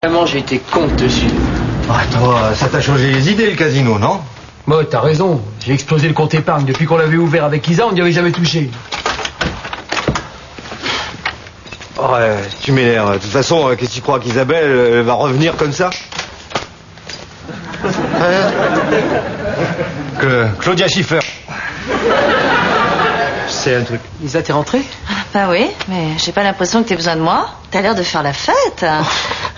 Vraiment, j'ai été con dessus. Toi, ça t'a changé les idées, le casino, non? Moi, t'as raison. J'ai explosé le compte épargne. Depuis qu'on l'avait ouvert avec Isa, on n'y avait jamais touché. Ouais, tu m'énerves. De toute façon, qu'est-ce que tu crois qu'Isabelle va revenir comme ça? Claudia Schiffer. C'est un truc. Isa, t'es rentrée? Bah oui, mais j'ai pas l'impression que t'aies besoin de moi. T'as l'air de faire la fête.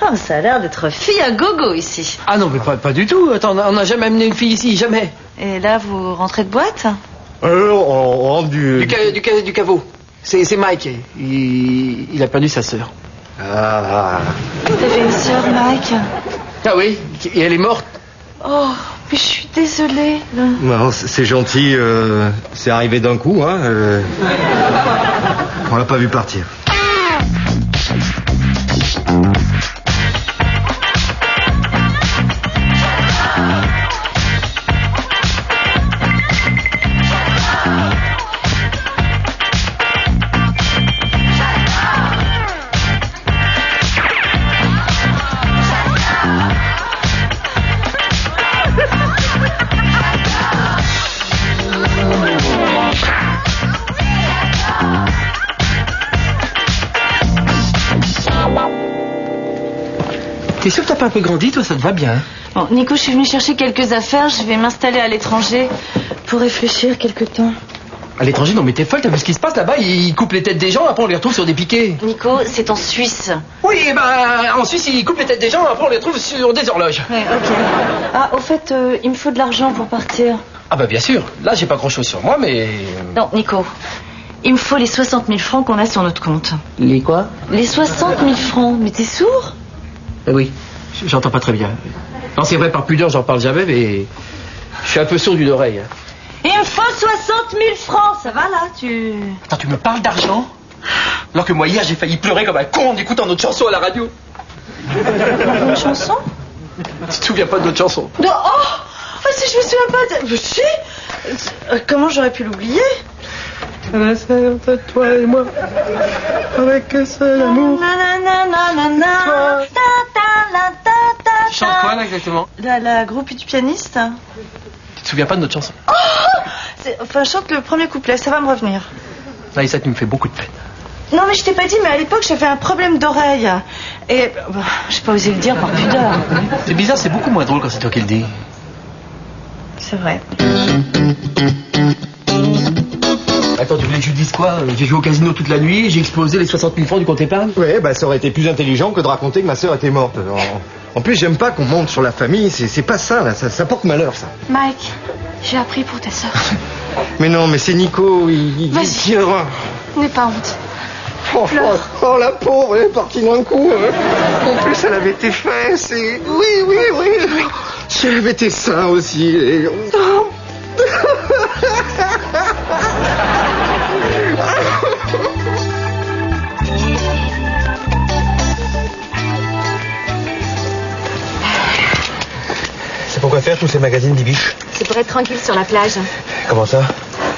Oh, ça a l'air d'être fille à gogo ici. Ah non, mais pas du tout. Attends, on n'a jamais amené une fille ici, jamais. Et là, vous rentrez de boîte? On rentre du caveau. C'est Mike. Il a perdu sa sœur. Ah. T'avais une sœur, Mike? Ah oui, et elle est morte. Oh, mais je suis désolée. Non, c'est gentil. C'est arrivé d'un coup, hein. On l'a pas vu partir. T'es sûr que t'as pas un peu grandi, toi? Ça te va bien, hein? Bon, Nico, je suis venue chercher quelques affaires. Je vais m'installer à l'étranger pour réfléchir quelque temps. À l'étranger? Non, mais t'es folle, t'as vu ce qui se passe là-bas? Ils coupent les têtes des gens, après on les retrouve sur des piquets. Nico, c'est en Suisse. Oui, et ben en Suisse, ils coupent les têtes des gens, après on les retrouve sur des horloges. Ouais, ok. Ah, au fait, il me faut de l'argent pour partir. Ah bah bien sûr. Là, j'ai pas grand-chose sur moi, mais... Non, Nico. Il me faut les 60 000 francs qu'on a sur notre compte. Les quoi? Les 60 000 francs. Mais t'es sourd? Oui, j'entends pas très bien. Non, c'est vrai, par pudeur, j'en parle jamais, mais... Je suis un peu sourd d'une oreille. Il me faut 60 000 francs. Ça va, là, tu... Attends, tu me parles d'argent? Alors que moi, hier, j'ai failli pleurer comme un con en écoutant notre chanson à la radio. Une chanson? Tu te souviens pas de notre chanson? Non, oh, si je me souviens pas de... Si. Comment j'aurais pu l'oublier? Entre toi et moi, avec un seul amour. Tu chantes quoi là exactement? La groupie du pianiste. Tu te souviens pas de notre chanson? Enfin, je chante le premier couplet, ça va me revenir. Ah, et ça, tu me fais beaucoup de peine. Non, mais je t'ai pas dit, mais à l'époque, j'avais un problème d'oreille. Et j'ai pas osé le dire par pudeur. C'est bizarre, c'est beaucoup moins drôle quand c'est toi qui le dis. C'est vrai. Attends, tu voulais que je te dise quoi? J'ai joué au casino toute la nuit, j'ai explosé les 60 000 francs du compte épargne. Ouais, bah ça aurait été plus intelligent que de raconter que ma sœur était morte. En plus, j'aime pas qu'on monte sur la famille, c'est pas ça, là, ça porte malheur, ça. Mike, j'ai appris pour ta sœur. Mais non, mais c'est Nico, Vas-y, n'aie pas honte. Oh, la pauvre, elle est partie d'un coup. Hein. En plus, elle avait tes fesses et... Oui. Si elle avait tes seins aussi. Et... C'est pour quoi faire tous ces magazines d'Ibiche? C'est pour être tranquille sur la plage. Comment ça?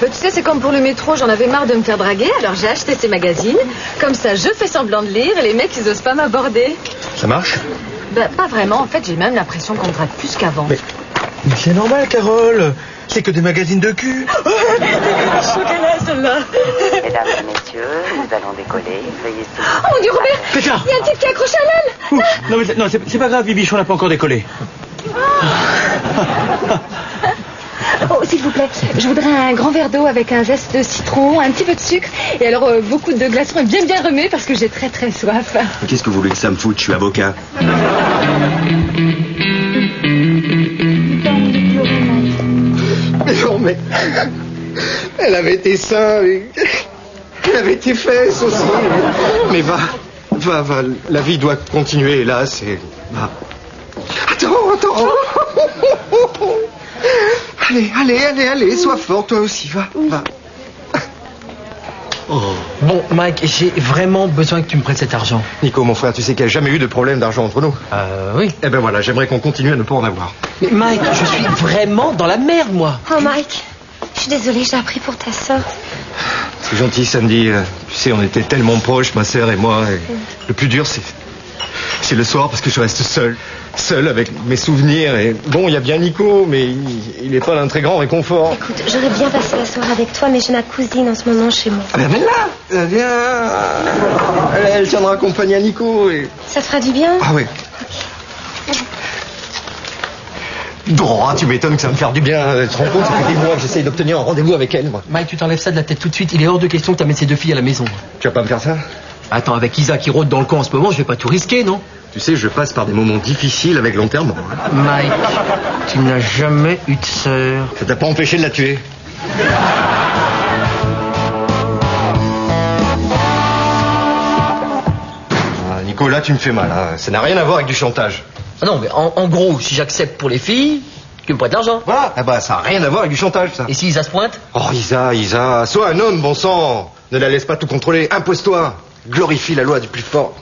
Tu sais, c'est comme pour le métro, j'en avais marre de me faire draguer, alors j'ai acheté ces magazines. Comme ça, je fais semblant de lire et les mecs, ils osent pas m'aborder. Ça marche? Ben, pas vraiment, en fait, j'ai même l'impression qu'on me drague plus qu'avant. Mais c'est normal, Carole. C'est que des magazines de cul. Chocolat, celle-là. Mesdames et messieurs, nous allons décoller. Veuillez s'il vous Oh mon Dieu, Robert, Pétard. il y a un type qui accroche à l'aile. Non, c'est pas grave, Bibiche, on n'a pas encore décollé. Oh, s'il vous plaît, je voudrais un grand verre d'eau avec un zeste de citron, un petit peu de sucre, et alors beaucoup de glaçons et bien remué parce que j'ai très très soif. Qu'est-ce que vous voulez que ça me foute? Je suis avocat. Non, mais... Elle avait tes seins, et... elle avait tes fesses aussi. Mais va. La vie doit continuer, là, c'est... Va. Attends. Allez, sois fort, toi aussi, va. Oh. Bon, Mike, j'ai vraiment besoin que tu me prêtes cet argent. Nico, mon frère, tu sais qu'il n'y a jamais eu de problème d'argent entre nous. Oui. Eh ben voilà, j'aimerais qu'on continue à ne pas en avoir. Mais Mike, je suis vraiment dans la merde, moi. Oh, Mike, je suis désolée, j'ai appris pour ta sœur. C'est gentil, Sandy. Tu sais, on était tellement proches, ma sœur et moi. Et le plus dur, C'est le soir parce que je reste seul. Seul avec mes souvenirs. Et bon, il y a bien Nico, mais il n'est pas d'un très grand réconfort. Écoute, j'aurais bien passé la soirée avec toi, mais j'ai ma cousine en ce moment chez moi. Ah ben là, viens. Elle tiendra compagnie à Nico. Et... Ça te fera du bien? Ah oui. Droit, tu m'étonnes que ça va me faire du bien. Tu te rends compte, ça fait des mois que j'essaye d'obtenir un rendez-vous avec elle, moi. Mike, tu t'enlèves ça de la tête tout de suite. Il est hors de question que tu amènes ces deux filles à la maison. Tu vas pas me faire ça? Attends, avec Isa qui rôde dans le camp en ce moment, je vais pas tout risquer, non? Tu sais, je passe par des moments difficiles avec l'enterrement. Mike, tu n'as jamais eu de sœur. Ça t'a pas empêché de la tuer? Ah, Nicolas, tu me fais mal. Hein. Ça n'a rien à voir avec du chantage. Ah non, mais en gros, si j'accepte pour les filles, tu me prêtes l'argent. Voilà. Ah bah, ça n'a rien à voir avec du chantage, ça. Et si Isa se pointe? Oh, Isa, sois un homme, bon sang. Ne la laisse pas tout contrôler. Impose-toi. Glorifie la loi du plus fort.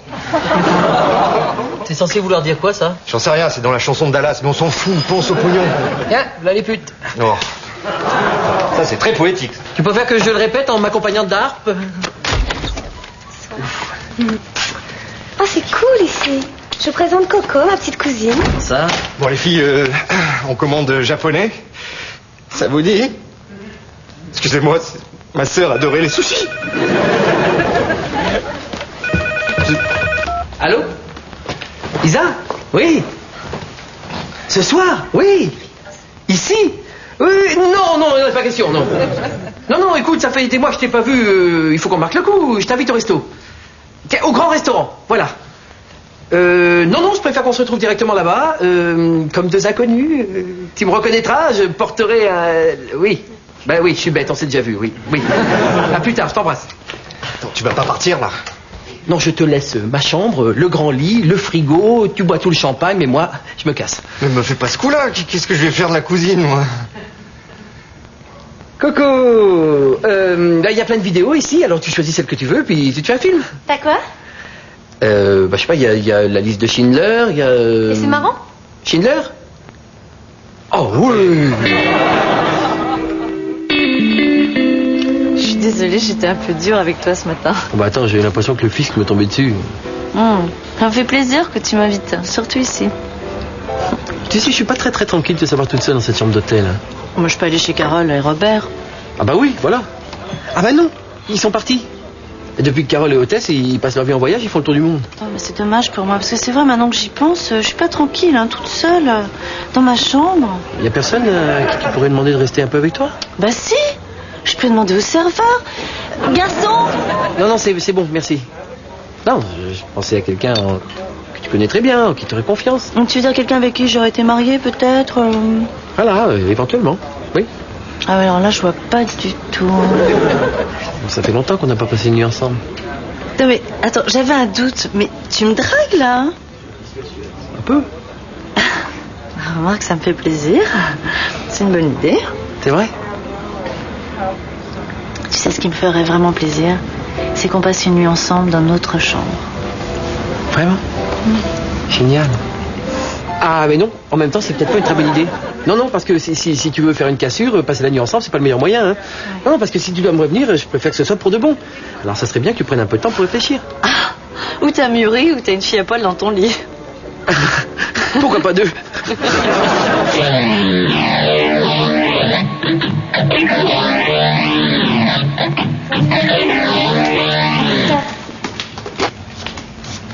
C'est censé vouloir dire quoi, ça? J'en sais rien, c'est dans la chanson de Dallas, mais on s'en fout, pense au pognon. Tiens, là les putes. Oh. Ça, c'est très poétique. Tu préfères que je le répète en m'accompagnant de la harpe? Oh, c'est cool ici. Je vous présente Coco, ma petite cousine. Ça? Bon, les filles, on commande japonais. Ça vous dit? Excusez-moi, ma sœur adorait les sushis. Allô? Isa? Oui? Ce soir? Oui? Ici? Oui, non, pas question, non. Non, écoute, ça fait des mois que je t'ai pas vu, il faut qu'on marque le coup, je t'invite au resto. Tiens, au grand restaurant, voilà. Non, je préfère qu'on se retrouve directement là-bas, comme deux inconnus. Tu me reconnaîtras, je porterai un... Oui, ben oui, je suis bête, on s'est déjà vu, oui. À plus tard, je t'embrasse. Attends, tu vas pas partir, là? Non, je te laisse ma chambre, le grand lit, le frigo, tu bois tout le champagne, mais moi, je me casse. Mais me fais pas ce coup-là, qu'est-ce que je vais faire de la cousine, moi? Coco, là, il y a plein de vidéos ici, alors tu choisis celle que tu veux, puis tu te fais un film. T'as quoi? Je sais pas, il y a la liste de Schindler, il y a... Et c'est marrant? Schindler? Oh oui. Je suis désolée, j'étais un peu dure avec toi ce matin. Bah attends, j'ai eu l'impression que le fisc me tombait dessus. Ça me fait plaisir que tu m'invites, surtout ici. Tu sais, je suis pas très tranquille de savoir toute seule dans cette chambre d'hôtel. Moi, je peux aller chez Carole et Robert. Ah bah oui, voilà. Ah bah non, ils sont partis. Et depuis que Carole est hôtesse, ils passent leur vie en voyage, ils font le tour du monde. Oh, mais c'est dommage pour moi, parce que c'est vrai, maintenant que j'y pense, je suis pas tranquille, toute seule, dans ma chambre. Y a personne qui pourrait demander de rester un peu avec toi? Bah si, je peux demander au serveur. Garçon! Non, c'est bon, merci. Non, je pensais à quelqu'un que tu connais très bien, qui t'aurait confiance. Tu veux dire quelqu'un avec qui j'aurais été mariée, peut-être? Voilà, éventuellement, oui. Ah ouais, alors là, je vois pas du tout. Ça fait longtemps qu'on n'a pas passé une nuit ensemble. Non mais, attends, j'avais un doute, mais tu me dragues, là, hein? Un peu. Remarque, ça me fait plaisir. C'est une bonne idée. C'est vrai? Tu sais ce qui me ferait vraiment plaisir? C'est qu'on passe une nuit ensemble dans notre chambre. Vraiment? Génial. Ah mais non, en même temps c'est peut-être pas une très bonne idée. Non, parce que si tu veux faire une cassure, passer la nuit ensemble, c'est pas le meilleur moyen. Hein. Non, parce que si tu dois me revenir, je préfère que ce soit pour de bon. Alors ça serait bien que tu prennes un peu de temps pour réfléchir. Ah, ou t'as mûri, ou t'as une fille à poil dans ton lit. Pourquoi pas deux?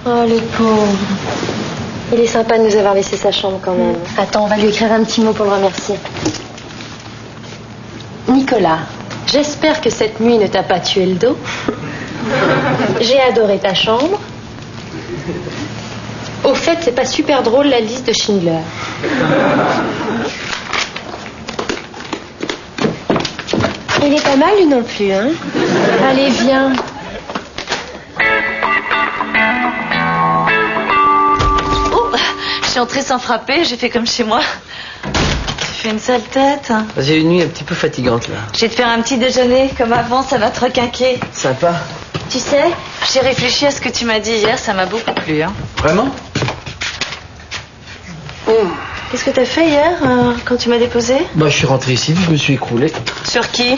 Oh, le pauvre. Il est sympa de nous avoir laissé sa chambre quand même. Attends, on va lui écrire un petit mot pour le remercier. Nicolas, j'espère que cette nuit ne t'a pas tué le dos. J'ai adoré ta chambre. Au fait, c'est pas super drôle la liste de Schindler. Il est pas mal lui non plus, hein? Allez, viens. Je suis entrée sans frapper, j'ai fait comme chez moi. Tu fais une sale tête. J'ai une nuit un petit peu fatigante là. Je vais te faire un petit déjeuner, comme avant, ça va te requinquer. Sympa. Tu sais, j'ai réfléchi à ce que tu m'as dit hier, ça m'a beaucoup plu. Hein. Vraiment? Qu'est-ce que t'as fait hier, quand tu m'as déposé? Bah je suis rentré ici, je me suis écroulé. Sur qui?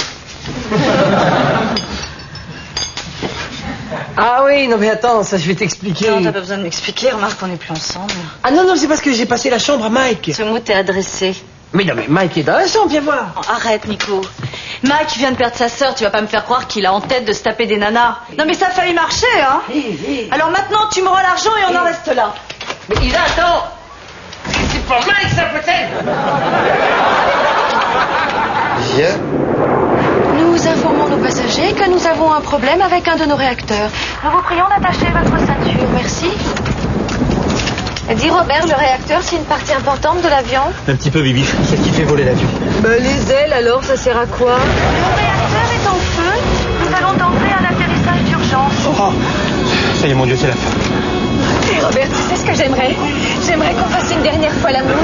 Ah oui, non mais attends, ça je vais t'expliquer. Non, t'as pas besoin de m'expliquer, remarque qu'on n'est plus ensemble. Ah non, c'est parce que j'ai passé la chambre à Mike. Ce mot t'est adressé. Mais non, mais Mike est dans la chambre, viens voir. Oh, arrête, Nico. Mike vient de perdre sa sœur, tu vas pas me faire croire qu'il a en tête de se taper des nanas. Non mais ça a failli marcher, hein. Alors maintenant, tu me rends l'argent et on en reste là. Mais Isa, attends. C'est pour Mike, ça peut-être. Viens. Nous informons nos passagers que nous avons un problème avec un de nos réacteurs. Nous vous prions d'attacher votre ceinture. Merci. Dis Robert, le réacteur, c'est une partie importante de l'avion. Un petit peu, Bibi. C'est ce qui fait voler l'avion. Les ailes, alors, ça sert à quoi? Le réacteur est en feu. Nous allons tenter un atterrissage d'urgence. Oh, ça y est, mon Dieu, c'est la fin. Et Robert, tu sais ce que j'aimerais? J'aimerais qu'on fasse une dernière fois l'amour.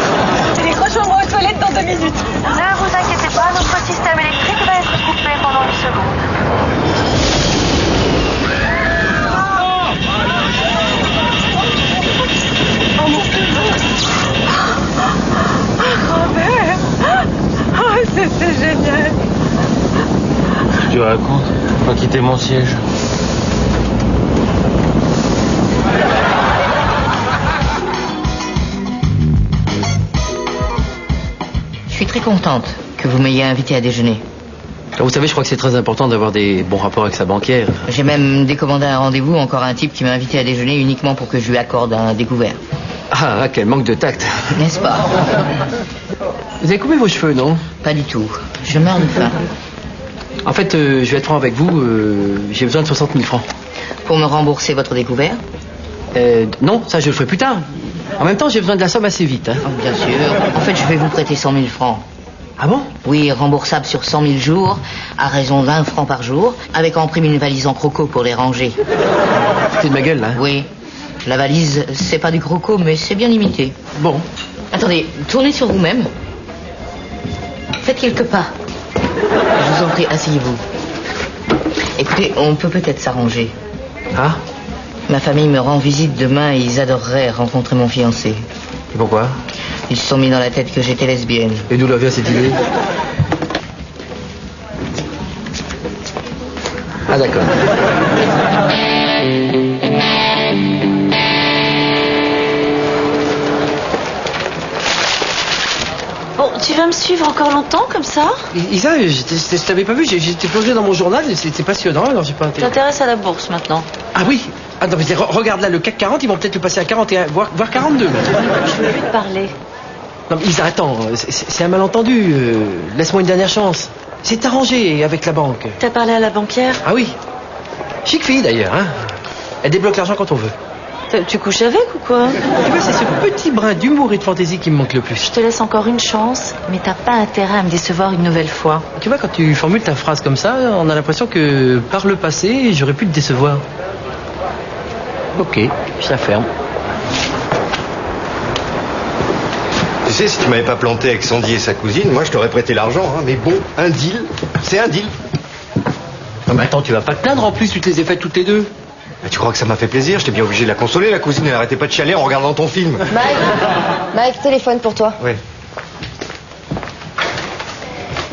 Allez, rejoins-moi aux toilettes dans 2 minutes. Ne vous inquiétez pas, notre système électrique va être coupé pendant 1 seconde. Robert! Oh, c'était génial! Qu'est-ce que tu racontes? On va quitter mon siège. Je suis très contente que vous m'ayez invité à déjeuner. Vous savez, je crois que c'est très important d'avoir des bons rapports avec sa banquière. J'ai même décommandé un rendez-vous, encore un type qui m'a invité à déjeuner uniquement pour que je lui accorde un découvert. Ah, quel manque de tact. N'est-ce pas? Vous avez coupé vos cheveux, non? Pas du tout. Je meurs de faim. En fait, je vais être franc avec vous, j'ai besoin de 60 000 francs. Pour me rembourser votre découvert? Non, ça je le ferai plus tard. En même temps, j'ai besoin de la somme assez vite. Hein. Oh, bien sûr. En fait, je vais vous prêter 100 000 francs. Ah bon? Oui, remboursable sur 100 000 jours, à raison de 20 francs par jour, avec en prime une valise en croco pour les ranger. Foutez de ma gueule, là. Oui. La valise, c'est pas du croco, mais c'est bien limité. Bon. Attendez, tournez sur vous-même. Faites quelques pas. Je vous en prie, asseyez-vous. Écoutez, on peut peut-être s'arranger. Ah? Ma famille me rend visite demain et ils adoreraient rencontrer mon fiancé. Et pourquoi? Ils se sont mis dans la tête que j'étais lesbienne. Et d'où leur vient cette idée? Ah d'accord. Bon, tu vas me suivre encore longtemps comme ça? Isa, je t'avais pas vu, j'étais plongé dans mon journal, c'est passionnant, alors j'ai pas intérêt. T'intéresses à la bourse maintenant? Ah oui. Ah non, mais regarde là, le CAC 40, ils vont peut-être le passer à 41, voire 42. Je veux plus te parler. Non mais Isa, attends, c'est un malentendu. Laisse-moi une dernière chance. C'est arrangé avec la banque. T'as parlé à la banquière? Ah oui. Chic fille d'ailleurs, hein. Elle débloque l'argent quand on veut. Tu couches avec ou quoi? Tu vois, c'est ce petit brin d'humour et de fantaisie qui me manque le plus. Je te laisse encore une chance, mais t'as pas intérêt à me décevoir une nouvelle fois. Tu vois, quand tu formules ta phrase comme ça, on a l'impression que par le passé, j'aurais pu te décevoir. Ok, je la ferme. Tu sais, si tu m'avais pas planté avec Sandy et sa cousine, moi je t'aurais prêté l'argent, hein. Mais bon, un deal, c'est un deal. Non mais attends, tu vas pas te plaindre en plus, tu te les ai faites toutes les deux. Mais tu crois que ça m'a fait plaisir? J'étais bien obligé de la consoler, la cousine, elle arrêtait pas de chialer en regardant ton film. Mike, téléphone pour toi. Ouais.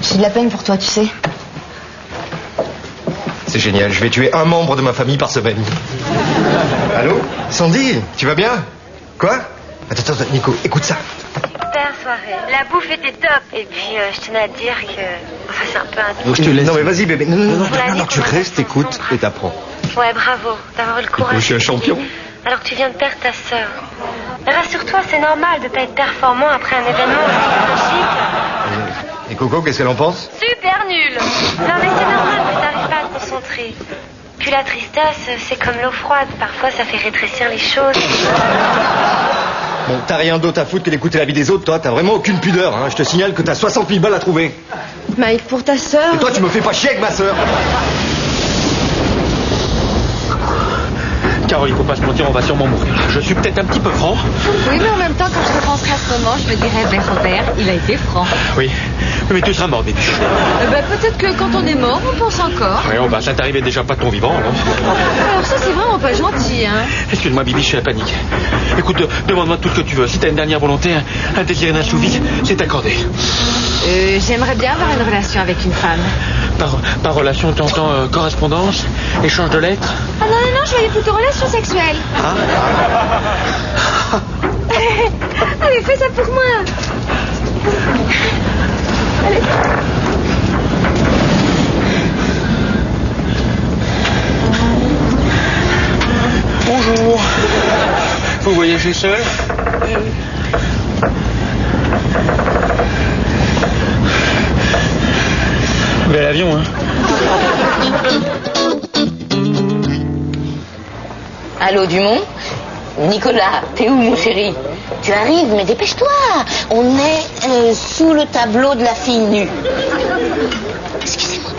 J'ai de la peine pour toi, tu sais. C'est génial, je vais tuer un membre de ma famille par semaine. Allô? Sandy, tu vas bien? Quoi? Attends, Nico, écoute ça. Super soirée. La bouffe était top. Et puis, je tenais à te dire que... Enfin, c'est un peu un... Donc je te laisse. Non mais vas-y bébé, non, dit tu qu'on restes, allait écoute ensemble. et t'apprends. Ouais, bravo d'avoir eu le courage. Je suis un champion. Alors que tu viens de perdre ta sœur. Mais rassure-toi, c'est normal de pas être performant après un événement tragique. Et Coco, qu'est-ce qu'elle en pense? Super nul. Non mais c'est normal que t'arrives pas à te concentrer. Puis la tristesse, c'est comme l'eau froide. Parfois, ça fait rétrécir les choses. Bon, t'as rien d'autre à foutre que d'écouter la vie des autres, toi. T'as vraiment aucune pudeur, hein. Je te signale que t'as 60 000 balles à trouver. Mike, pour ta sœur... Et toi, tu me fais pas chier avec ma sœur. Carole, il faut pas se mentir, on va sûrement mourir. Je suis peut-être un petit peu franc. Oui, mais en même temps, quand je repenserai à ce moment, je me dirais, ben Robert, il a été franc. Oui, mais tu seras mort, Bibi. Peut-être que quand on est mort, on pense encore. Oui, bah ça t'arrivait déjà pas de ton vivant, alors. Alors ça, c'est vraiment pas gentil, hein. Excuse-moi, Bibi, je suis à la panique. Écoute, demande-moi tout ce que tu veux. Si t'as une dernière volonté, un désir inassouvi, c'est accordé. J'aimerais bien avoir une relation avec une femme. Par relation, tu entends correspondance, échange de lettres? Ah non, je voyais plutôt relation sexuelle. Allez, fais ça pour moi. Allez. Bonjour. Vous voyagez seul? Bel avion, hein? Allô, Dumont? Nicolas, t'es où, mon chéri? Tu arrives, mais dépêche-toi. On est sous le tableau de la fille nue. Excusez-moi.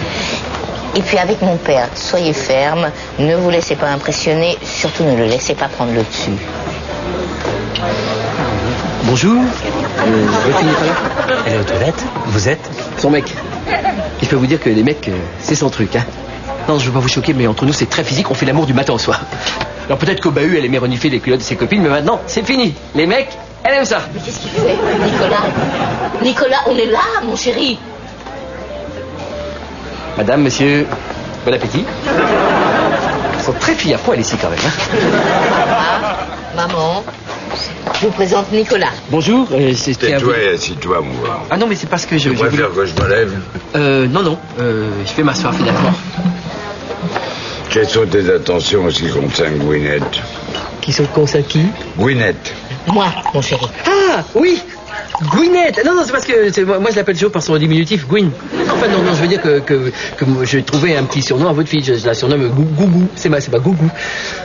Et puis avec mon père, soyez ferme, ne vous laissez pas impressionner, surtout ne le laissez pas prendre le dessus. Bonjour. Votre fille n'est pas là? Elle est aux toilettes. Vous êtes? Son mec. Et je peux vous dire que les mecs, c'est son truc, hein. Non, je veux pas vous choquer, mais entre nous, c'est très physique, on fait l'amour du matin au soir. Alors peut-être qu'au bahut, elle aimait renifler les culottes de ses copines, mais maintenant, c'est fini. Les mecs, elle aime ça. Mais qu'est-ce qu'il fait, Nicolas, on est là, mon chéri. Madame, monsieur, bon appétit. Ils sont très filles à poil ici, quand même, hein. Maman, je vous présente Nicolas. Bonjour, c'est... Tais-toi et assis-toi, moi. Ah non, mais c'est parce que je... Tu préfères que je me lève? Non, je vais m'asseoir finalement. Quelles sont tes attentions en ce qui concerne Gwyneth? Qui sont concernés qui? Gwyneth. Moi, mon chéri. Ah, oui, Gwyneth. Non, c'est parce que moi je l'appelle toujours par son diminutif, Gwyn. Enfin, non, je veux dire que j'ai trouvé un petit surnom à votre fille. Je la surnomme Gougou. C'est pas Gougou.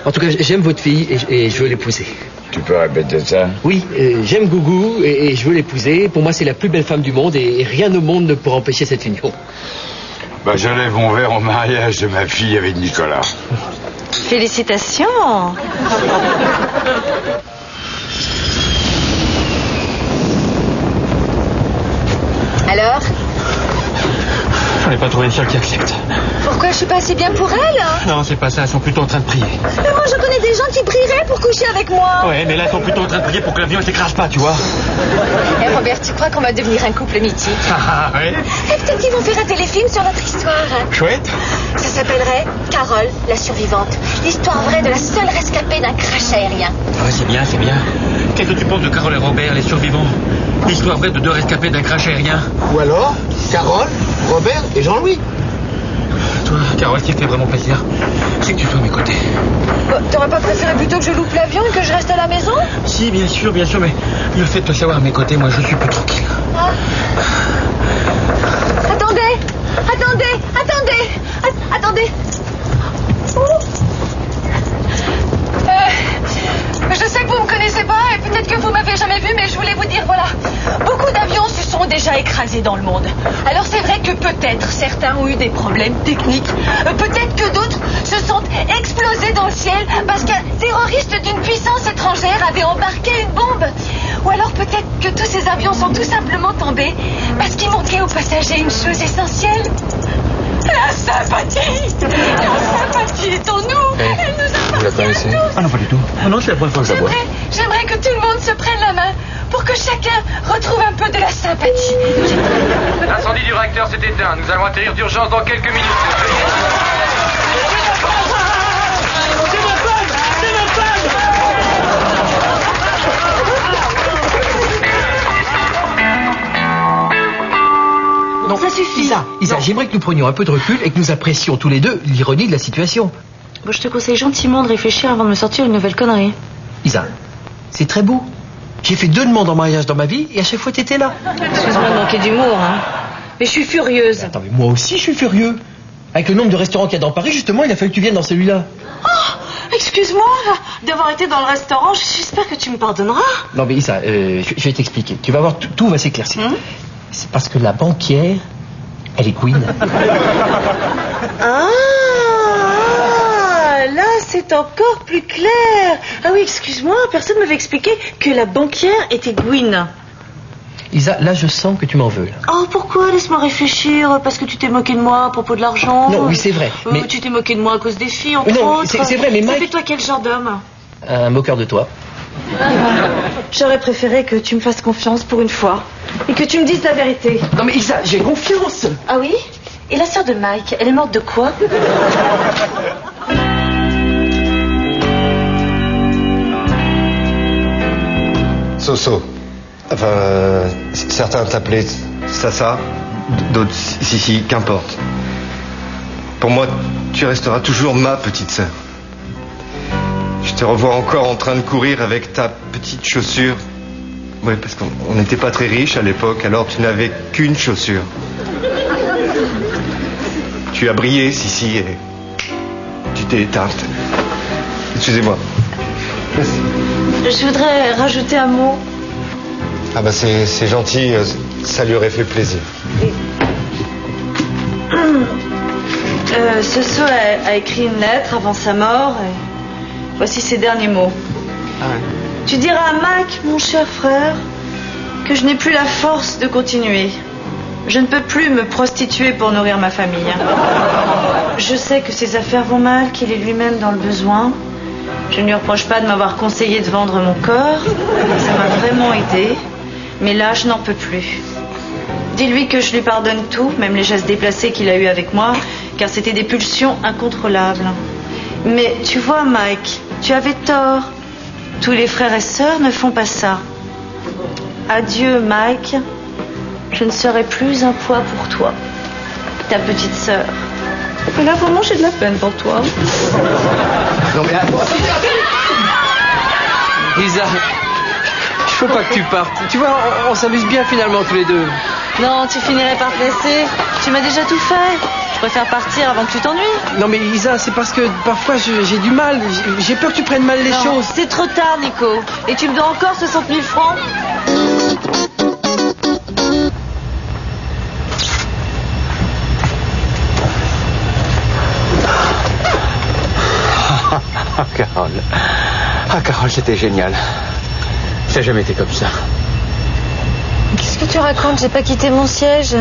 En tout cas, j'aime votre fille et je veux l'épouser. Tu peux répéter ça? Oui, j'aime Gougou et je veux l'épouser. Pour moi, c'est la plus belle femme du monde et rien au monde ne pourra empêcher cette union. Bah, j'enlève mon verre au mariage de ma fille avec Nicolas. Félicitations. Alors? J'en ai pas trouvé une seule qui accepte. Pourquoi je suis pas assez bien pour elle? Non, c'est pas ça, elles sont plutôt en train de prier. Mais moi, je connais des gens qui prieraient pour coucher avec moi. Ouais, mais là, elles sont plutôt en train de prier pour que l'avion s'écrase pas, tu vois. Et Robert, tu crois qu'on va devenir un couple mythique? Ah, ouais. Et peut-être qu'ils vont faire un téléfilm sur notre histoire. Chouette. Ça s'appellerait Carole, la survivante. L'histoire vraie de la seule rescapée d'un crash aérien. Ouais, c'est bien, c'est bien. Qu'est-ce que tu penses de Carole et Robert, les survivants? L'histoire vraie de deux rescapés d'un crash aérien. Ou alors, Carole, Robert et Jean-Louis. Toi, Carole, ce qui me fait vraiment plaisir, c'est que tu sois à mes côtés. T'aurais pas préféré plutôt que je loupe l'avion et que je reste à la maison? Si, bien sûr, mais le fait de te savoir à mes côtés, moi, je suis plus tranquille. Ah. Attendez. Je sais que vous me connaissez pas et peut-être que vous m'avez jamais vu, mais je voulais vous dire, voilà, beaucoup d'avions se sont déjà écrasés dans le monde. Alors c'est vrai que peut-être certains ont eu des problèmes techniques, peut-être que d'autres se sont explosés dans le ciel parce qu'un terroriste d'une puissance étrangère avait embarqué une bombe. Ou alors peut-être que tous ces avions sont tout simplement tombés parce qu'il manquait aux passagers une chose essentielle. La sympathie! La sympathie est en nous! Elle nous Vous la connaissez? Ah non, pas du tout. Ah non, c'est la première fois que je la vois. J'aimerais que tout le monde se prenne la main pour que chacun retrouve un peu de la sympathie. L'incendie du réacteur s'est éteint. Nous allons atterrir d'urgence dans quelques minutes. Non, ça suffit. Isa, j'aimerais que nous prenions un peu de recul et que nous apprécions tous les deux l'ironie de la situation. Bon, je te conseille gentiment de réfléchir avant de me sortir une nouvelle connerie. Isa, c'est très beau. J'ai fait 2 demandes en mariage dans ma vie et à chaque fois t'étais là. Excuse-moi de manquer d'humour, hein. Mais je suis furieuse. Attends, mais moi aussi je suis furieux. Avec le nombre de restaurants qu'il y a dans Paris, justement, il a fallu que tu viennes dans celui-là. Oh, excuse-moi d'avoir été dans le restaurant. J'espère que tu me pardonneras. Non mais Isa, je vais t'expliquer. Tu vas voir, tout va s'éclaircir. C'est parce que la banquière, elle est Gwyn. Ah, là c'est encore plus clair. Ah oui, excuse-moi, personne ne m'avait expliqué que la banquière était Gwyn. Isa, là je sens que tu m'en veux. Là. Oh, pourquoi? Laisse-moi réfléchir. Parce que tu t'es moqué de moi à propos de l'argent. Non, oui, c'est vrai. Mais tu t'es moqué de moi à cause des filles, entre non, autres. c'est vrai, mais Ça Mike... fait toi quel genre d'homme? Un moqueur de toi. J'aurais préféré que tu me fasses confiance pour une fois. Et que tu me dises la vérité. Non mais Isa, j'ai confiance. Ah oui? Et la sœur de Mike, elle est morte de quoi? Soso. Enfin, certains t'appelaient Sasa, d'autres Sissi, qu'importe. Pour moi, tu resteras toujours ma petite sœur. Je te revois encore en train de courir avec ta petite chaussure. Oui, parce qu'on n'était pas très riches à l'époque, alors tu n'avais qu'une chaussure. Tu as brillé, Sissi, et tu t'es éteinte. Excusez-moi. Je voudrais rajouter un mot. Ah bah c'est gentil, ça lui aurait fait plaisir. Soso a écrit une lettre avant sa mort et voici ses derniers mots. Tu diras à Mike, mon cher frère, que je n'ai plus la force de continuer. Je ne peux plus me prostituer pour nourrir ma famille. Je sais que ses affaires vont mal, qu'il est lui-même dans le besoin. Je ne lui reproche pas de m'avoir conseillé de vendre mon corps. Ça m'a vraiment aidé. Mais là, je n'en peux plus. Dis-lui que je lui pardonne tout, même les gestes déplacés qu'il a eus avec moi, car c'était des pulsions incontrôlables. Mais tu vois, Mike, tu avais tort. Tous les frères et sœurs ne font pas ça. Adieu, Mike. Je ne serai plus un poids pour toi. Ta petite sœur. Et là, vraiment, j'ai de la peine pour toi. Non mais Lisa, il faut pas que tu partes. Tu vois, on s'amuse bien finalement tous les deux. Non, tu finirais par te laisser. Tu m'as déjà tout fait. Je préfère partir avant que tu t'ennuies. Non mais Isa, c'est parce que parfois j'ai du mal. J'ai peur que tu prennes mal les choses. C'est trop tard, Nico. Et tu me dois encore 60 000 francs. Ah, Carole. Ah, Carole, c'était génial. Ça n'a jamais été comme ça. Qu'est-ce que tu racontes? J'ai pas quitté mon siège.